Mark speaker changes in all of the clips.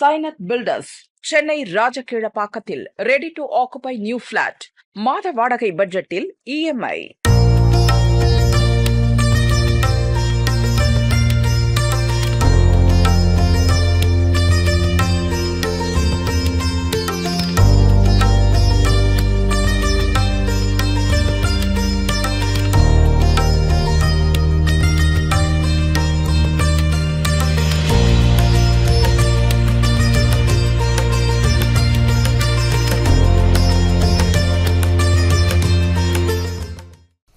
Speaker 1: Sainath builders, Chennai ராஜகீழப்பாக்கத்தில் ready to occupy new flat. மாத வாடகை பட்ஜெட்டில் EMI.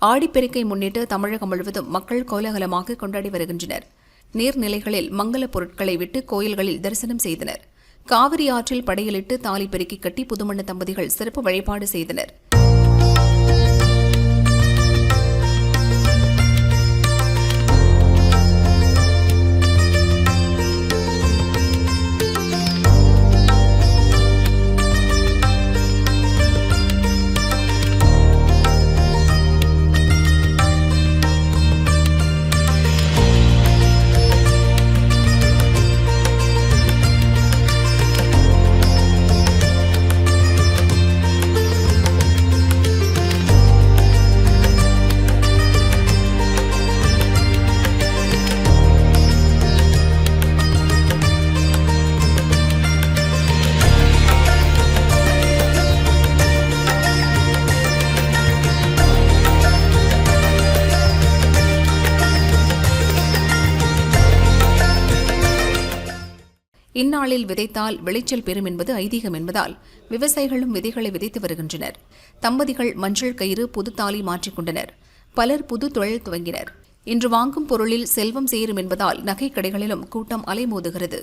Speaker 2: ஆடிப்பெருக்கை முன்னிட்டு தமிழகம் முழுவதும் மக்கள் கோலாகலமாக கொண்டாடி வருகின்றனர். நீர்நிலைகளில் மங்கல பொருட்களை விட்டு கோயில்களில் தரிசனம் செய்தனர். காவிரி ஆற்றில் படையலிட்டு தாலி பெருக்கி கட்டி புதுமண தம்பதிகள் சிறப்பு வழிபாடு செய்தனர். இந்நாளில் விதைத்தால் விளைச்சல் பெறும் என்பது ஐதீகம் என்பதால் விவசாயிகளும் விதைகளை விதைத்து வருகின்றனர். தம்பதிகள் மஞ்சள் கயிறு புதுத்தாலி மாற்றிக்கொண்டனர். பலர் புது தொழில் துவங்கினர். இன்று வாங்கும் பொருளில் செல்வம் சேரும் என்பதால் நகைக் கடைகளிலும் கூட்டம் அலைமோதுகிறது.